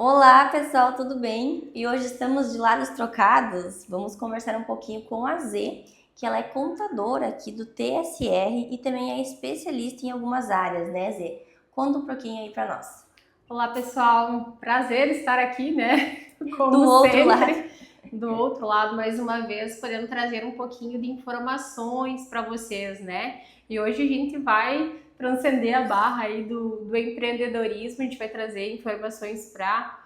Olá pessoal, tudo bem? E hoje estamos de lados trocados. Vamos conversar um pouquinho com a Z, que ela é contadora aqui do TSR e também é especialista em algumas áreas, né, Z? Conta um pouquinho aí para nós. Olá pessoal, um prazer estar aqui, né? Do Como outro lado. sempre, do outro lado, mais uma vez, podendo trazer um pouquinho de informações para vocês, né? E hoje a gente vai transcender a barra aí do empreendedorismo, a gente vai trazer informações para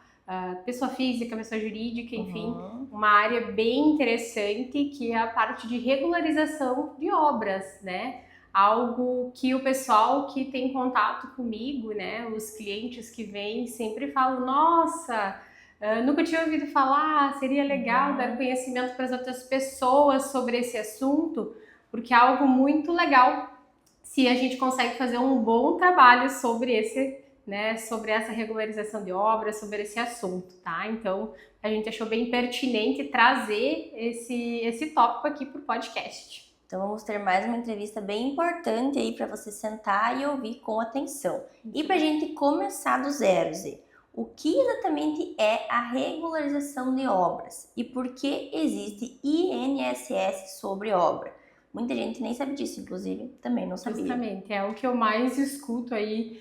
pessoa física, pessoa jurídica, enfim, uma área bem interessante que é a parte de regularização de obras, né? Algo que o pessoal que tem contato comigo, né, os clientes que vêm sempre falam, nossa, nunca tinha ouvido falar, seria legal dar conhecimento para as outras pessoas sobre esse assunto, porque é algo muito legal se a gente consegue fazer um bom trabalho sobre sobre essa regularização de obras, sobre esse assunto, tá? Então, a gente achou bem pertinente trazer esse tópico aqui para o podcast. Então vamos ter mais uma entrevista bem importante aí para você sentar e ouvir com atenção. E para a gente começar do zero, Z, o que exatamente é a regularização de obras e por que existe INSS sobre obra? Muita gente nem sabe disso, inclusive também não sabia. Justamente, é o que eu mais escuto aí,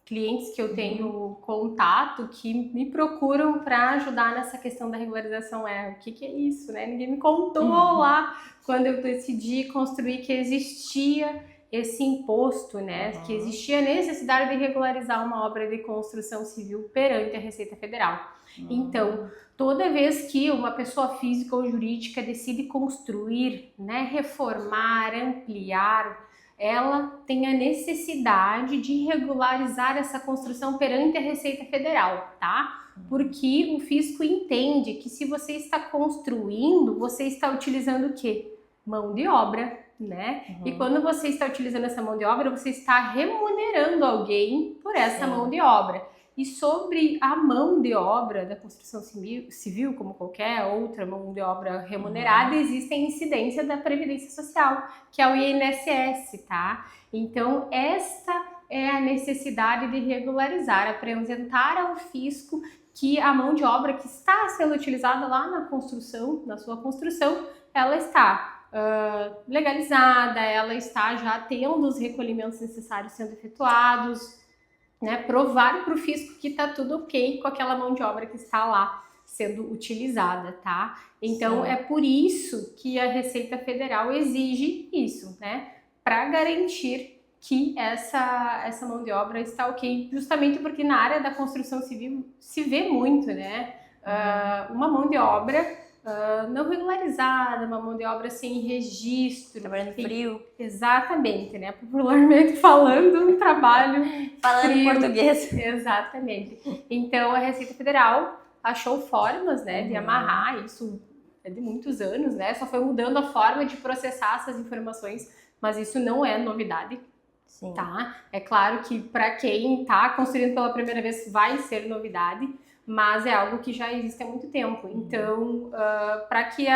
clientes que eu tenho contato que me procuram para ajudar nessa questão da regularização. O que é isso, né? Ninguém me contou lá quando eu decidi construir que existia esse imposto, né? Que existia a necessidade de regularizar uma obra de construção civil perante a Receita Federal. Então, toda vez que uma pessoa física ou jurídica decide construir, né, reformar, ampliar, ela tem a necessidade de regularizar essa construção perante a Receita Federal, tá? Porque o fisco entende que se você está construindo, você está utilizando o quê? Mão de obra, né? E quando você está utilizando essa mão de obra, você está remunerando alguém por essa mão de obra. E sobre a mão de obra da construção civil, como qualquer outra mão de obra remunerada, existe a incidência da Previdência Social, que é o INSS, tá? Então, esta é a necessidade de regularizar, apresentar ao fisco que a mão de obra que está sendo utilizada lá na construção, na sua construção, ela está legalizada, ela está já tendo os recolhimentos necessários sendo efetuados, né, provar para o fisco que está tudo ok com aquela mão de obra que está lá sendo utilizada, tá? Então, é por isso que a Receita Federal exige isso, né? Para garantir que essa mão de obra está ok, justamente porque na área da construção civil se vê muito, né? Uma mão de obra não regularizada, uma mão de obra sem registro. Trabalhando frio. Exatamente, né? Popularmente falando, um trabalho falando frio. em português. Exatamente. Então, a Receita Federal achou formas, né, de amarrar isso de muitos anos, né? Só foi mudando a forma de processar essas informações, mas isso não é novidade. Sim. Tá? É claro que para quem está construindo pela primeira vez vai ser novidade, mas é algo que já existe há muito tempo. Então, para que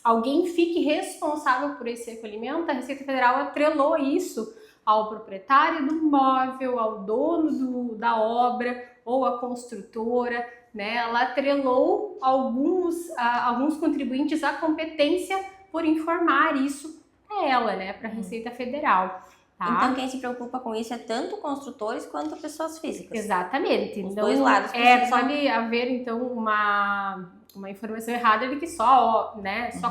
alguém fique responsável por esse recolhimento, a Receita Federal atrelou isso ao proprietário do imóvel, ao dono da obra ou à construtora, né? Ela atrelou alguns contribuintes à competência por informar isso para ela, né? Para a Receita Federal. Tá? Então quem se preocupa com isso é tanto construtores quanto pessoas físicas. Exatamente. Os então, dois lados pode haver então uma informação errada de que só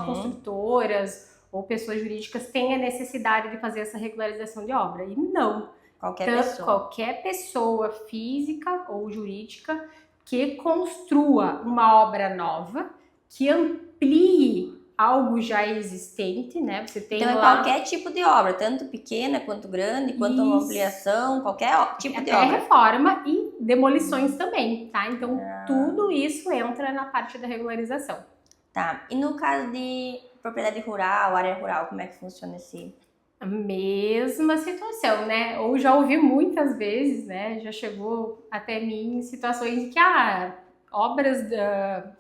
construtoras ou pessoas jurídicas têm a necessidade de fazer essa regularização de obra. E não. Qualquer pessoa física ou jurídica que construa uma obra nova, que amplie algo já existente, né? Você tem então, lá... qualquer tipo de obra, tanto pequena quanto grande, quanto uma ampliação, qualquer tipo de obra. Reforma e demolições também, tá? Então, tudo isso entra na parte da regularização. Tá. E no caso de propriedade rural, área rural, como é que funciona esse... A mesma situação, né? Ou já ouvi muitas vezes, né? Já chegou até mim situações que obras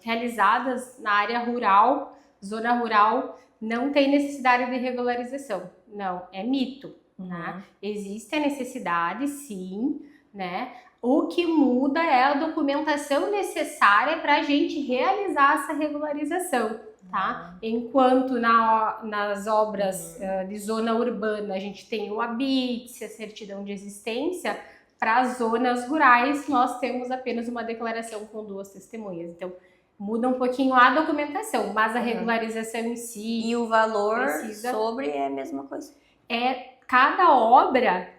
realizadas na área rural, zona rural, não tem necessidade de regularização. Não, é mito. Tá? Existe a necessidade, sim, né? O que muda é a documentação necessária para a gente realizar essa regularização, tá? Enquanto nas obras de zona urbana a gente tem o habite, a certidão de existência, para as zonas rurais nós temos apenas uma declaração com 2 testemunhas. Então, muda um pouquinho a documentação, mas a regularização em si... E o valor sobre é a mesma coisa? Cada obra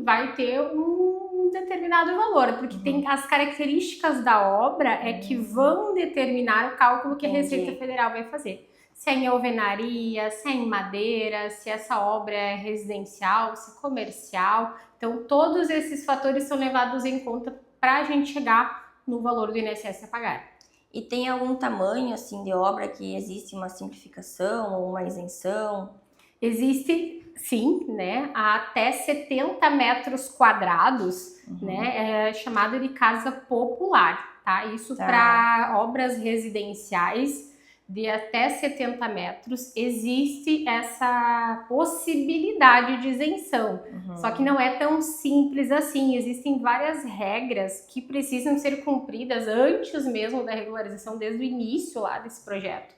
vai ter um determinado valor, porque tem as características da obra que vão determinar o cálculo que a Receita Federal vai fazer. Se é em alvenaria, se é em madeira, se essa obra é residencial, se é comercial. Então, todos esses fatores são levados em conta para a gente chegar no valor do INSS a pagar. E tem algum tamanho assim de obra que existe uma simplificação ou uma isenção? Existe, sim, né? Até 70 metros quadrados, né? É chamado de casa popular, tá? Isso para obras residenciais de até 70 metros, existe essa possibilidade de isenção. Só que não é tão simples assim. Existem várias regras que precisam ser cumpridas antes mesmo da regularização, desde o início lá desse projeto,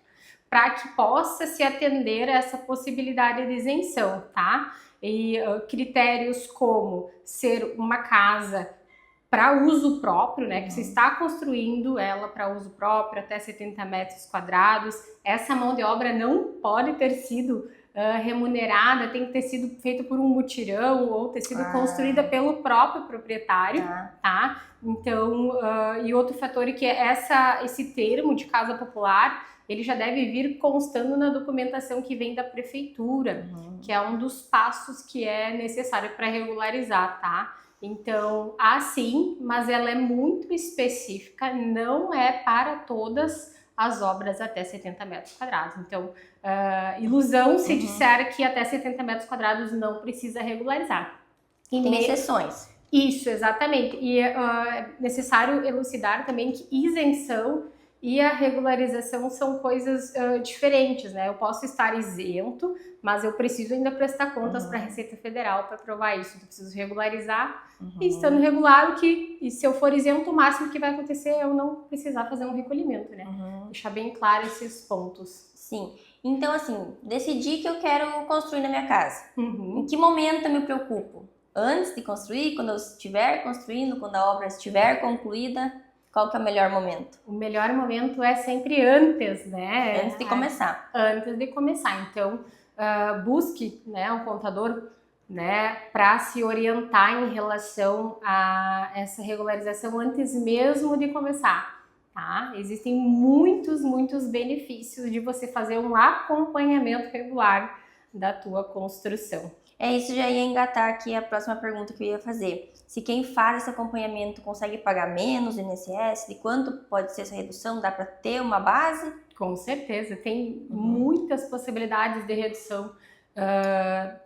para que possa se atender a essa possibilidade de isenção, tá? E critérios como ser uma casa para uso próprio, né, que você está construindo ela para uso próprio, até 70 metros quadrados. Essa mão de obra não pode ter sido remunerada, tem que ter sido feita por um mutirão ou ter sido construída pelo próprio proprietário, tá? Então, e outro fator é que esse termo de casa popular, ele já deve vir constando na documentação que vem da prefeitura, que é um dos passos que é necessário para regularizar, tá? Então, sim, mas ela é muito específica, não é para todas as obras até 70 metros quadrados. Então, ilusão se disser que até 70 metros quadrados não precisa regularizar. Tem exceções. Isso, exatamente. E é necessário elucidar também que isenção e a regularização são coisas diferentes, né? Eu posso estar isento, mas eu preciso ainda prestar contas para a Receita Federal para provar isso. Eu preciso regularizar e estando regular, e se eu for isento, o máximo que vai acontecer é eu não precisar fazer um recolhimento, né? Deixar bem claro esses pontos. Sim. Então, assim, decidi que eu quero construir na minha casa. Em que momento eu me preocupo? Antes de construir, quando eu estiver construindo, quando a obra estiver concluída? Qual que é o melhor momento? O melhor momento é sempre antes, né? Antes de começar. Antes de começar. Então, busque, né, um contador, né, para se orientar em relação a essa regularização antes mesmo de começar, tá? Existem muitos benefícios de você fazer um acompanhamento regular da tua construção. Isso já ia engatar aqui a próxima pergunta que eu ia fazer. Se quem faz esse acompanhamento consegue pagar menos INSS, de quanto pode ser essa redução? Dá para ter uma base? Com certeza, tem muitas possibilidades de redução,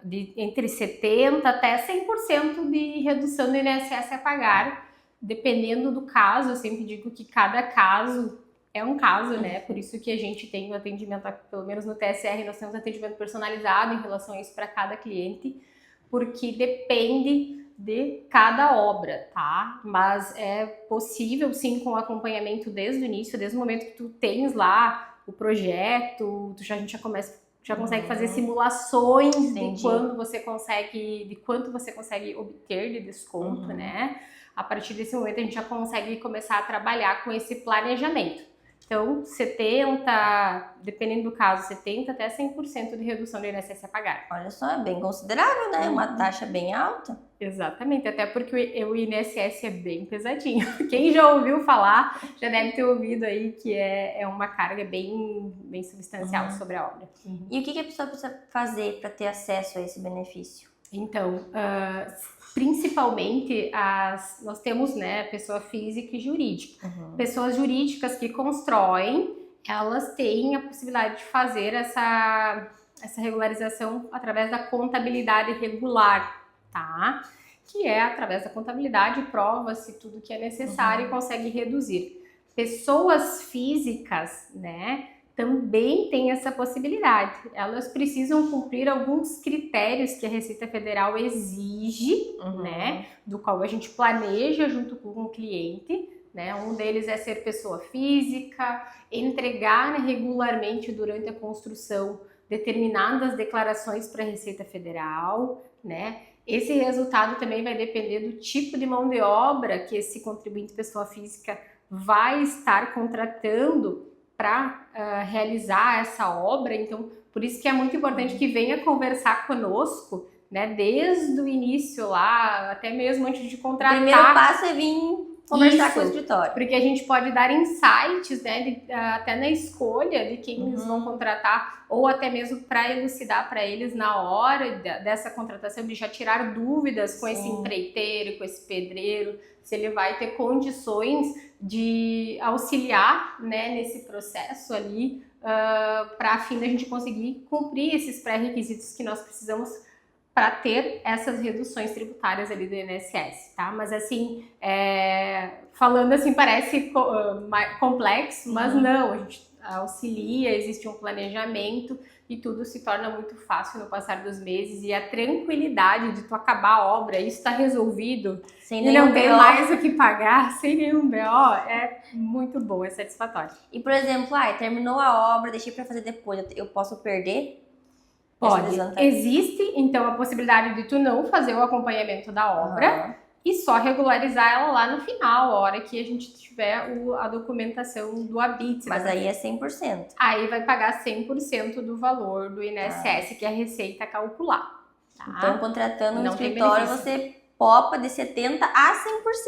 de entre 70% até 100% de redução do INSS a pagar, dependendo do caso. Eu sempre digo que cada caso é um caso, né? Por isso que a gente tem o atendimento, pelo menos no TSR, nós temos atendimento personalizado em relação a isso para cada cliente, porque depende de cada obra, tá? Mas é possível, sim, com acompanhamento desde o início, desde o momento que tu tens lá o projeto, a gente já consegue fazer simulações de quanto você consegue obter de desconto, né? A partir desse momento a gente já consegue começar a trabalhar com esse planejamento. Então, 70%, dependendo do caso, 70% até 100% de redução do INSS a pagar. Olha só, é bem considerável, né? Uma taxa bem alta. Exatamente, até porque o INSS é bem pesadinho. Quem já ouviu falar, já deve ter ouvido aí que é uma carga bem substancial sobre a obra. E o que a pessoa precisa fazer para ter acesso a esse benefício? Então, principalmente nós temos, né, pessoa física e jurídica. Pessoas jurídicas que constroem, elas têm a possibilidade de fazer essa regularização através da contabilidade regular, tá? Que é através da contabilidade, prova-se tudo que é necessário e consegue reduzir. Pessoas físicas, né, também tem essa possibilidade. Elas precisam cumprir alguns critérios que a Receita Federal exige, né, do qual a gente planeja junto com o cliente, né? Um deles é ser pessoa física, entregar regularmente durante a construção determinadas declarações para a Receita Federal, né? Esse resultado também vai depender do tipo de mão de obra que esse contribuinte pessoa física vai estar contratando para realizar essa obra. Então, por isso que é muito importante que venha conversar conosco, né, desde o início lá, até mesmo antes de contratar. O primeiro passo é vir conversar com o escritório. Porque a gente pode dar insights, né, até na escolha de quem eles vão contratar, ou até mesmo para elucidar para eles na hora dessa contratação, de já tirar dúvidas com esse empreiteiro, com esse pedreiro, se ele vai ter condições de auxiliar, né, nesse processo ali, para a fim da gente conseguir cumprir esses pré-requisitos que nós precisamos para ter essas reduções tributárias ali do INSS, tá? Mas assim, falando assim, parece complexo, mas não, a gente auxilia, existe um planejamento e tudo se torna muito fácil no passar dos meses, e a tranquilidade de tu acabar a obra, isso está resolvido, sem e nenhum não ter BO. mais o que pagar, sem nenhum BO, é muito bom, é satisfatório. E, por exemplo, terminou a obra, deixei para fazer depois, eu posso perder? Pode. Existe, então, a possibilidade de tu não fazer o acompanhamento da obra e só regularizar ela lá no final, a hora que a gente tiver a documentação do habite. Mas aí é 100%. Aí vai pagar 100% do valor do INSS que a Receita calcular. Tá? Então, contratando um escritório, você popa de 70% a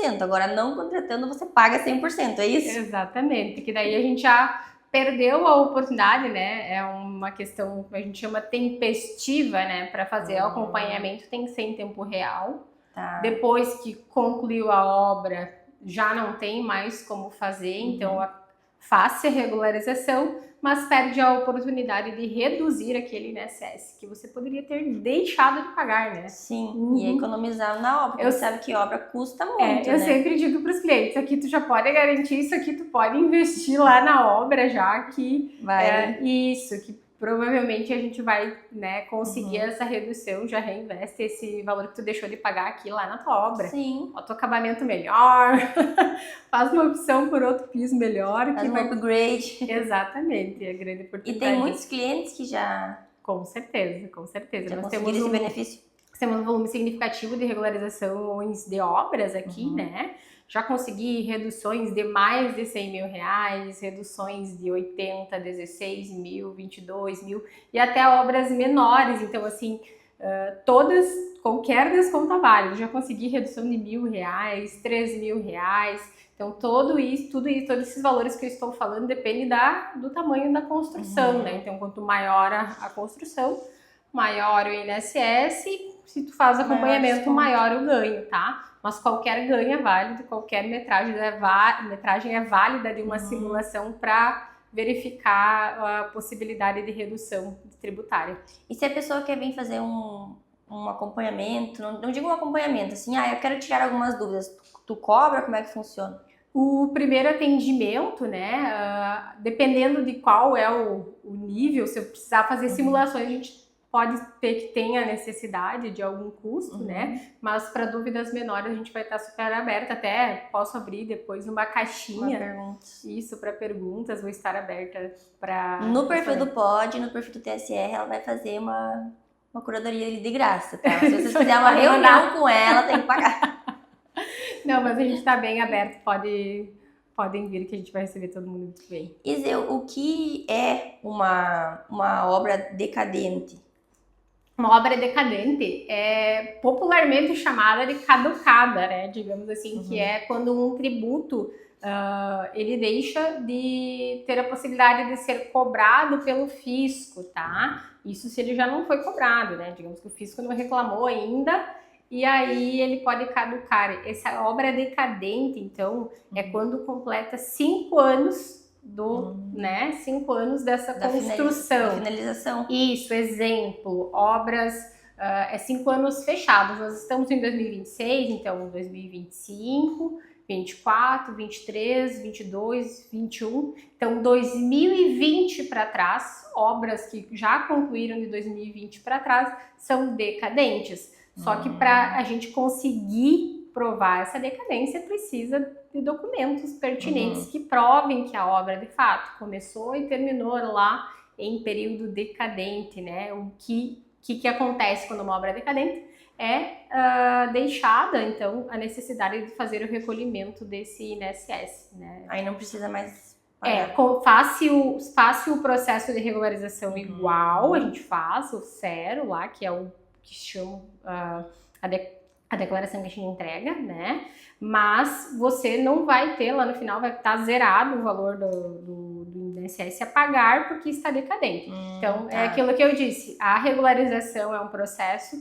100%. Agora, não contratando, você paga 100%, é isso? Exatamente, que daí a gente já perdeu a oportunidade, né? É uma questão que a gente chama tempestiva, né? Para fazer o acompanhamento tem que ser em tempo real. Tá. Depois que concluiu a obra, já não tem mais como fazer, então faça a regularização, mas perde a oportunidade de reduzir aquele INSS que você poderia ter deixado de pagar, né? Sim, e economizar na obra, porque você sabe que obra custa muito, eu sempre digo para os clientes, aqui tu já pode garantir, isso aqui tu pode investir lá na obra já, que isso, que provavelmente a gente vai, né, conseguir essa redução, já reinveste esse valor que tu deixou de pagar aqui lá na tua obra. Sim. Bota o acabamento melhor, faz uma opção por outro piso melhor. Faz um upgrade. Exatamente, é grande oportunidade. E tem muitos clientes que já... Com certeza, com certeza. Já conseguiram esse benefício? Temos um volume significativo de regularizações de obras aqui, né? Já consegui reduções de mais de 100 mil reais, reduções de 80, 16 mil, 22 mil e até obras menores. Então, assim, qualquer desconto válido. Já consegui redução de R$1.000, R$3.000. Então, todos esses valores que eu estou falando depende do tamanho da construção, né? Então, quanto maior a construção, maior o INSS. Se tu faz acompanhamento, maior o ganho, tá? Mas qualquer ganho é válido, qualquer metragem é válida de uma simulação para verificar a possibilidade de redução tributária. E se a pessoa quer vir fazer um acompanhamento, não digo um acompanhamento, assim, eu quero tirar algumas dúvidas, tu cobra? Como é que funciona? O primeiro atendimento, né, dependendo de qual é o nível, se eu precisar fazer simulações, a gente pode ter que tenha necessidade de algum custo, né? Mas para dúvidas menores a gente vai estar super aberta. Até posso abrir depois uma caixinha. Isso, para perguntas, vou estar aberta para... No perfil do POD, no perfil do TSR, ela vai fazer uma curadoria ali de graça, tá? Se você fizer uma reunião com ela, tem que pagar. Não, mas a gente está bem aberto, podem vir que a gente vai receber todo mundo muito bem. Iseu, o que é uma obra decadente? Uma obra decadente é popularmente chamada de caducada, né? Digamos assim, que é quando um tributo ele deixa de ter a possibilidade de ser cobrado pelo fisco, tá? Isso se ele já não foi cobrado, né? Digamos que o fisco não reclamou ainda e aí ele pode caducar. Essa obra decadente, então, é quando completa 5 anos né, 5 anos dessa construção. Da finalização. Isso, exemplo, obras, 5 anos fechados. Nós estamos em 2026, então 2025, 24, 23, 22, 21. Então, 2020 para trás, obras que já concluíram de 2020 para trás são decadentes. Só que para a gente conseguir provar essa decadência, precisa de documentos pertinentes que provem que a obra, de fato, começou e terminou lá em período decadente, né? O que acontece quando uma obra é decadente? É deixada, então, a necessidade de fazer o recolhimento desse INSS, né? Aí não precisa mais Faça o processo de regularização igual, a gente faz o zero lá, que é o que chama a declaração que a gente entrega, né? Mas você não vai ter, lá no final vai estar zerado o valor do INSS a pagar porque está decadente. Então, é aquilo que eu disse, a regularização é um processo,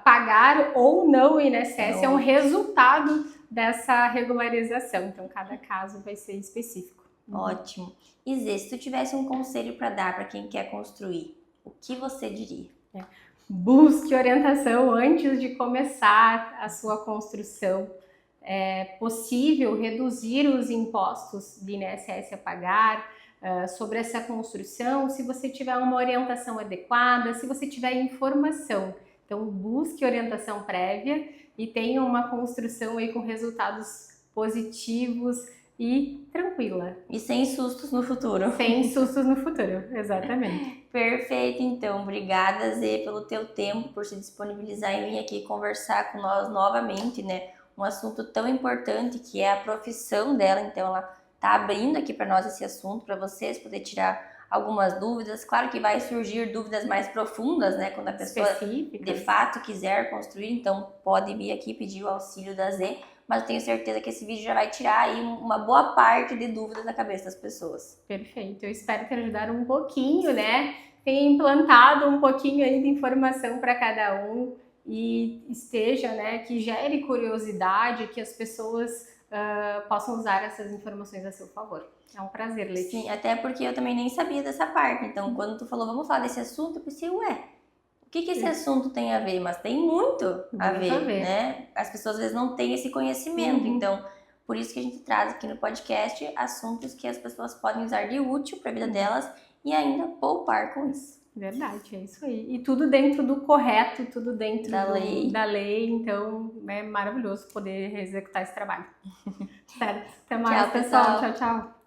pagar ou não o INSS é um resultado dessa regularização. Então, cada caso vai ser específico. Ótimo. E Zê, se tu tivesse um conselho para dar para quem quer construir, o que você diria? Busque orientação antes de começar a sua construção. É possível reduzir os impostos de INSS a pagar sobre essa construção se você tiver uma orientação adequada, se você tiver informação. Então, busque orientação prévia e tenha uma construção aí com resultados positivos e tranquila. E sem sustos no futuro. Sem sustos no futuro, exatamente. Perfeito, então. Obrigada, Zê, pelo teu tempo, por se disponibilizar e vir aqui conversar com nós novamente, né? Um assunto tão importante que é a profissão dela. Então, ela tá abrindo aqui para nós esse assunto, para vocês poderem tirar algumas dúvidas. Claro que vai surgir dúvidas mais profundas, né? Quando a pessoa de fato quiser construir, então pode vir aqui pedir o auxílio da Zê. Mas eu tenho certeza que esse vídeo já vai tirar aí uma boa parte de dúvidas da cabeça das pessoas. Perfeito, eu espero ter ajudado um pouquinho, né? Tenha implantado um pouquinho aí de informação para cada um e esteja, né? Que gere curiosidade, que as pessoas possam usar essas informações a seu favor. É um prazer, Letícia. Sim, até porque eu também nem sabia dessa parte. Então, quando tu falou, vamos falar desse assunto, eu pensei, ué, o que esse assunto tem a ver? Mas tem muito a ver, né? As pessoas às vezes não têm esse conhecimento. Então, por isso que a gente traz aqui no podcast assuntos que as pessoas podem usar de útil para a vida delas e ainda poupar com isso. Verdade, é isso aí. E tudo dentro do correto, tudo dentro da lei. Então, é maravilhoso poder executar esse trabalho. Certo? Até mais, Tchau, pessoal. Tchau, tchau.